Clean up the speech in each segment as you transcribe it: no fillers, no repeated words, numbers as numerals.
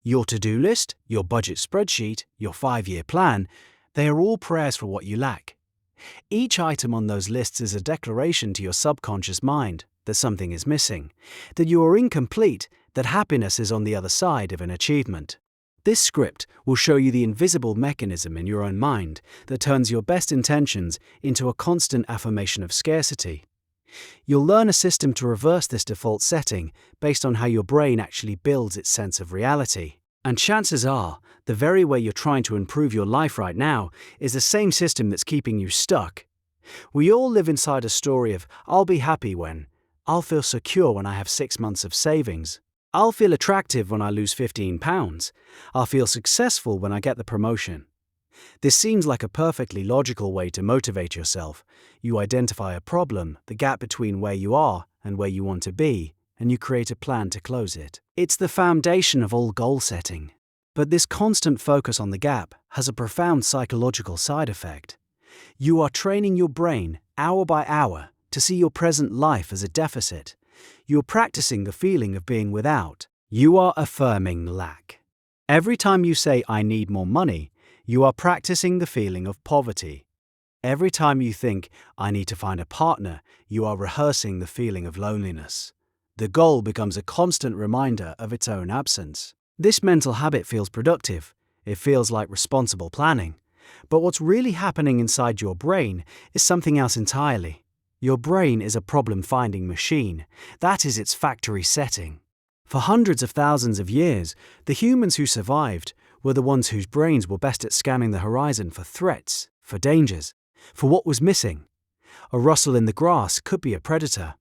Your to-do list, your budget spreadsheet, your 5-year plan, they are all prayers for what you lack. Each item on those lists is a declaration to your subconscious mind that something is missing, that you are incomplete, that happiness is on the other side of an achievement. This script will show you the invisible mechanism in your own mind that turns your best intentions into a constant affirmation of scarcity. You'll learn a system to reverse this default setting based on how your brain actually builds its sense of reality. And chances are, the very way you're trying to improve your life right now is the same system that's keeping you stuck. We all live inside a story of, I'll be happy when, I'll feel secure when I have 6 months of savings, I'll feel attractive when I lose 15 pounds, I'll feel successful when I get the promotion. This seems like a perfectly logical way to motivate yourself. You identify a problem, the gap between where you are and where you want to be, and you create a plan to close it. It's the foundation of all goal setting. But this constant focus on the gap has a profound psychological side effect. You are training your brain, hour by hour, to see your present life as a deficit. You're practicing the feeling of being without. You are affirming lack. Every time you say, I need more money, you are practicing the feeling of poverty. Every time you think, I need to find a partner, you are rehearsing the feeling of loneliness. The goal becomes a constant reminder of its own absence. This mental habit feels productive. It feels like responsible planning. But what's really happening inside your brain is something else entirely. Your brain is a problem-finding machine. That is its factory setting. For hundreds of thousands of years, the humans who survived were the ones whose brains were best at scanning the horizon for threats, for dangers, for what was missing. A rustle in the grass could be a predator.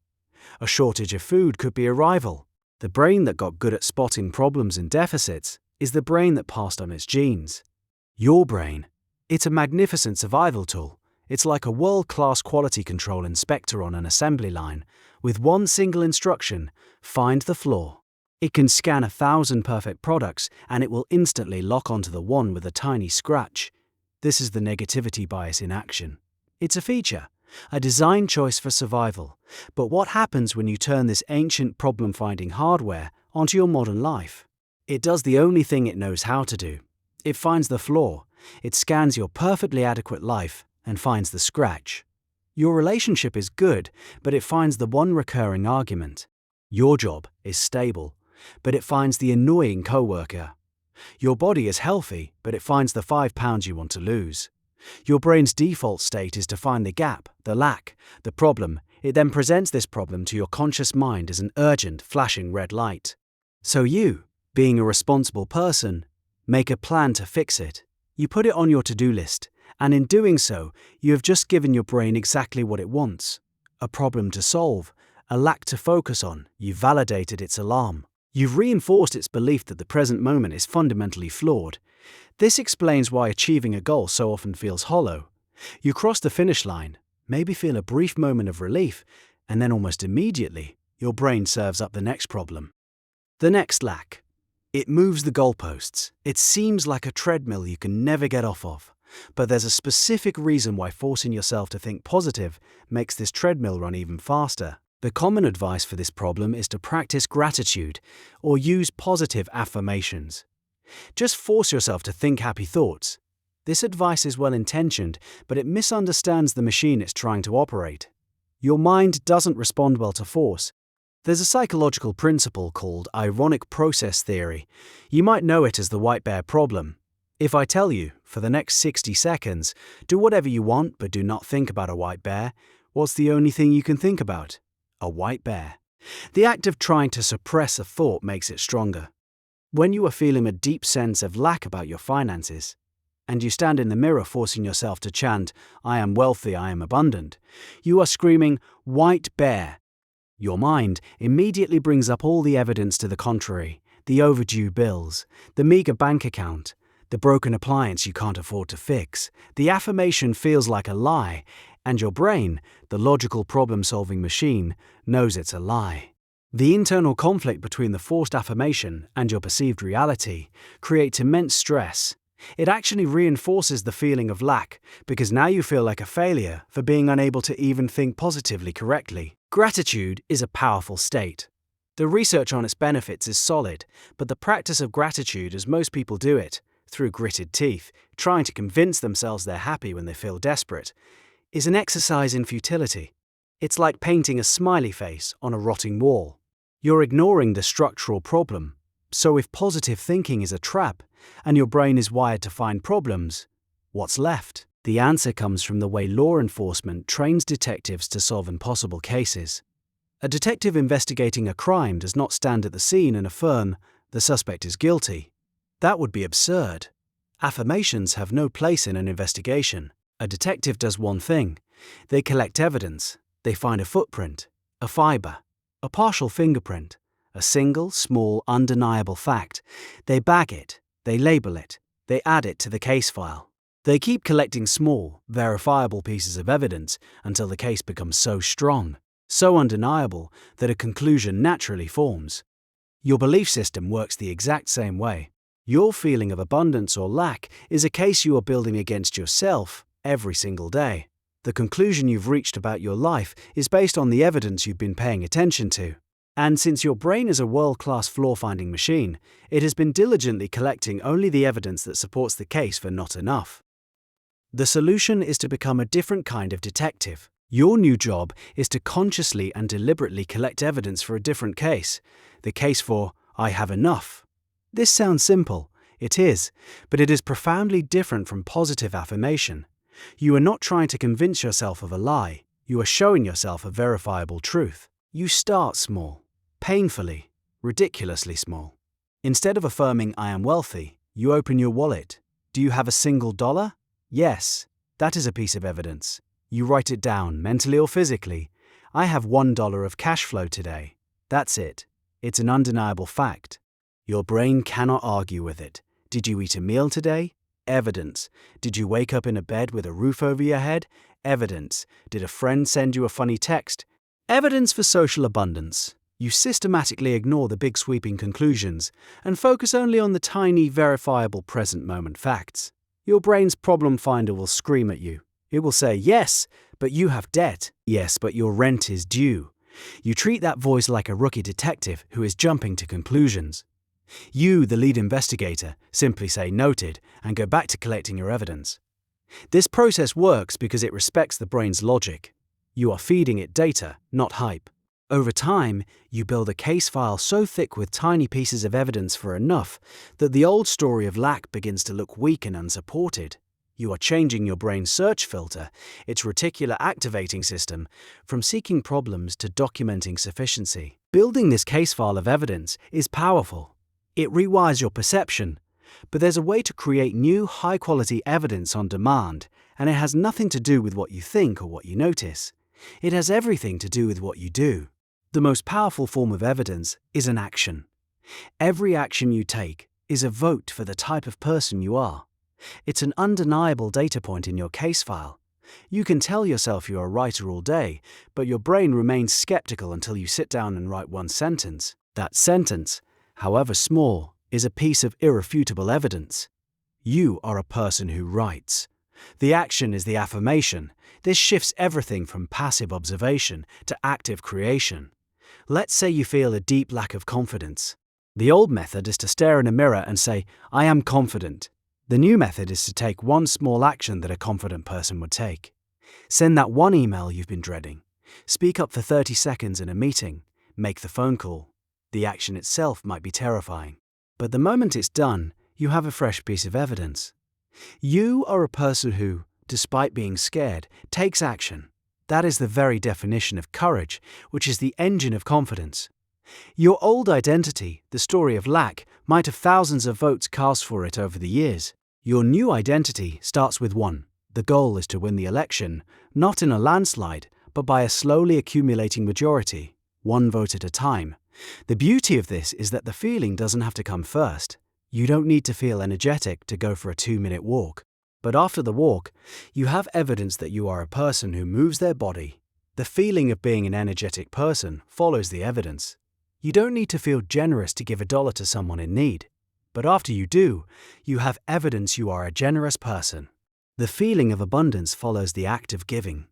A shortage of food could be a rival. The brain that got good at spotting problems and deficits is the brain that passed on its genes. Your brain, it's a magnificent survival tool. It's like a world-class quality control inspector on an assembly line. With one single instruction, find the flaw. It can scan 1,000 perfect products and it will instantly lock onto the one with a tiny scratch. This is the negativity bias in action. It's a feature. A design choice for survival. But what happens when you turn this ancient problem-finding hardware onto your modern life? It does the only thing it knows how to do. It finds the flaw. It scans your perfectly adequate life and finds the scratch. Your relationship is good, but it finds the one recurring argument. Your job is stable, but it finds the annoying coworker. Your body is healthy, but it finds the 5 pounds you want to lose. Your brain's default state is to find the gap, the lack, the problem. It then presents this problem to your conscious mind as an urgent, flashing red light. So you, being a responsible person, make a plan to fix it. You put it on your to-do list, and in doing so, you have just given your brain exactly what it wants. A problem to solve, a lack to focus on. You've validated its alarm. You've reinforced its belief that the present moment is fundamentally flawed. This explains why achieving a goal so often feels hollow. You cross the finish line, maybe feel a brief moment of relief, and then almost immediately, your brain serves up the next problem. The next lack. It moves the goalposts. It seems like a treadmill you can never get off of. But there's a specific reason why forcing yourself to think positive makes this treadmill run even faster. The common advice for this problem is to practice gratitude or use positive affirmations. Just force yourself to think happy thoughts. This advice is well-intentioned, but it misunderstands the machine it's trying to operate. Your mind doesn't respond well to force. There's a psychological principle called ironic process theory. You might know it as the white bear problem. If I tell you, for the next 60 seconds, do whatever you want but do not think about a white bear, what's the only thing you can think about? A white bear. The act of trying to suppress a thought makes it stronger. When you are feeling a deep sense of lack about your finances, and you stand in the mirror forcing yourself to chant, I am wealthy, I am abundant, you are screaming, white bear. Your mind immediately brings up all the evidence to the contrary, the overdue bills, the meager bank account, the broken appliance you can't afford to fix. The affirmation feels like a lie, and your brain, the logical problem-solving machine, knows it's a lie. The internal conflict between the forced affirmation and your perceived reality creates immense stress. It actually reinforces the feeling of lack because now you feel like a failure for being unable to even think positively correctly. Gratitude is a powerful state. The research on its benefits is solid, but the practice of gratitude, as most people do it, through gritted teeth, trying to convince themselves they're happy when they feel desperate, is an exercise in futility. It's like painting a smiley face on a rotting wall. You're ignoring the structural problem. So if positive thinking is a trap, and your brain is wired to find problems, what's left? The answer comes from the way law enforcement trains detectives to solve impossible cases. A detective investigating a crime does not stand at the scene and affirm, the suspect is guilty. That would be absurd. Affirmations have no place in an investigation. A detective does one thing. They collect evidence. They find a footprint, a fiber, a partial fingerprint, a single, small, undeniable fact. They bag it. They label it. They add it to the case file. They keep collecting small, verifiable pieces of evidence until the case becomes so strong, so undeniable that a conclusion naturally forms. Your belief system works the exact same way. Your feeling of abundance or lack is a case you are building against yourself every single day. The conclusion you've reached about your life is based on the evidence you've been paying attention to. And since your brain is a world-class flaw-finding machine, it has been diligently collecting only the evidence that supports the case for not enough. The solution is to become a different kind of detective. Your new job is to consciously and deliberately collect evidence for a different case, the case for I have enough. This sounds simple. It is, but it is profoundly different from positive affirmation. You are not trying to convince yourself of a lie. You are showing yourself a verifiable truth. You start small, painfully, ridiculously small. Instead of affirming I am wealthy, you open your wallet. Do you have a single dollar? Yes, that is a piece of evidence. You write it down, mentally or physically. I have $1 of cash flow today. That's it. It's an undeniable fact. Your brain cannot argue with it. Did you eat a meal today? Evidence. Did you wake up in a bed with a roof over your head? Evidence. Did a friend send you a funny text? Evidence for social abundance. You systematically ignore the big sweeping conclusions and focus only on the tiny, verifiable present moment facts. Your brain's problem finder will scream at you. It will say, yes, but you have debt. Yes, but your rent is due. You treat that voice like a rookie detective who is jumping to conclusions. You, the lead investigator, simply say noted and go back to collecting your evidence. This process works because it respects the brain's logic. You are feeding it data, not hype. Over time, you build a case file so thick with tiny pieces of evidence for enough that the old story of lack begins to look weak and unsupported. You are changing your brain's search filter, its reticular activating system, from seeking problems to documenting sufficiency. Building this case file of evidence is powerful. It rewires your perception, but there's a way to create new, high-quality evidence on demand, and it has nothing to do with what you think or what you notice. It has everything to do with what you do. The most powerful form of evidence is an action. Every action you take is a vote for the type of person you are. It's an undeniable data point in your case file. You can tell yourself you're a writer all day, but your brain remains skeptical until you sit down and write one sentence. That sentence, however small, is a piece of irrefutable evidence. You are a person who writes. The action is the affirmation. This shifts everything from passive observation to active creation. Let's say you feel a deep lack of confidence. The old method is to stare in a mirror and say, I am confident. The new method is to take one small action that a confident person would take. Send that one email you've been dreading. Speak up for 30 seconds in a meeting. Make the phone call. The action itself might be terrifying, but the moment it's done, you have a fresh piece of evidence. You are a person who, despite being scared, takes action. That is the very definition of courage, which is the engine of confidence. Your old identity, the story of lack, might have thousands of votes cast for it over the years. Your new identity starts with one. The goal is to win the election, not in a landslide, but by a slowly accumulating majority, one vote at a time. The beauty of this is that the feeling doesn't have to come first. You don't need to feel energetic to go for a 2-minute walk. But after the walk, you have evidence that you are a person who moves their body. The feeling of being an energetic person follows the evidence. You don't need to feel generous to give $1 to someone in need. But after you do, you have evidence you are a generous person. The feeling of abundance follows the act of giving.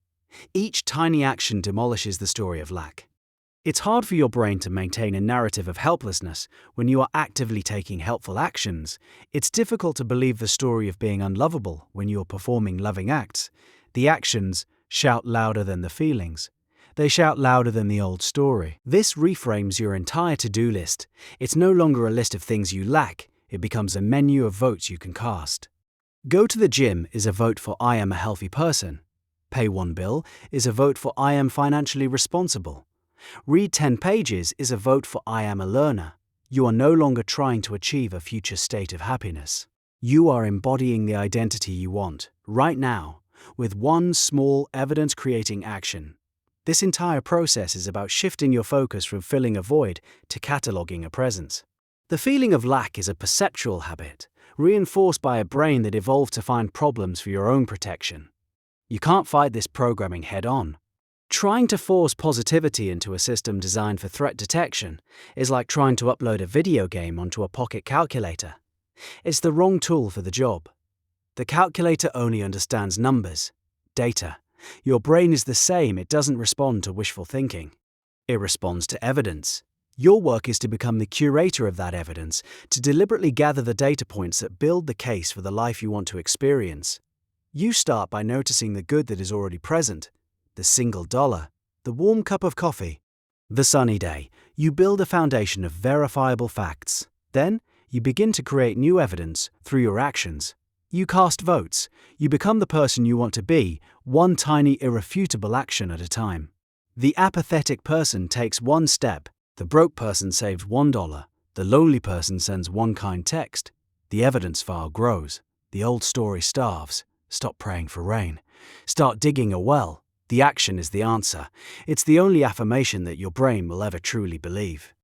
Each tiny action demolishes the story of lack. It's hard for your brain to maintain a narrative of helplessness when you are actively taking helpful actions. It's difficult to believe the story of being unlovable when you're performing loving acts. The actions shout louder than the feelings. They shout louder than the old story. This reframes your entire to-do list. It's no longer a list of things you lack. It becomes a menu of votes you can cast. Go to the gym is a vote for I am a healthy person. Pay one bill is a vote for I am financially responsible. Read 10 pages is a vote for I am a learner. You are no longer trying to achieve a future state of happiness. You are embodying the identity you want, right now, with one small evidence-creating action. This entire process is about shifting your focus from filling a void to cataloging a presence. The feeling of lack is a perceptual habit, reinforced by a brain that evolved to find problems for your own protection. You can't fight this programming head-on. Trying to force positivity into a system designed for threat detection is like trying to upload a video game onto a pocket calculator. It's the wrong tool for the job. The calculator only understands numbers, data. Your brain is the same, it doesn't respond to wishful thinking. It responds to evidence. Your work is to become the curator of that evidence, to deliberately gather the data points that build the case for the life you want to experience. You start by noticing the good that is already present. The single dollar, the warm cup of coffee, the sunny day. You build a foundation of verifiable facts. Then, you begin to create new evidence through your actions. You cast votes. You become the person you want to be, one tiny irrefutable action at a time. The apathetic person takes one step. The broke person saves $1. The lonely person sends one kind text. The evidence file grows. The old story starves. Stop praying for rain. Start digging a well. The action is the answer. It's the only affirmation that your brain will ever truly believe.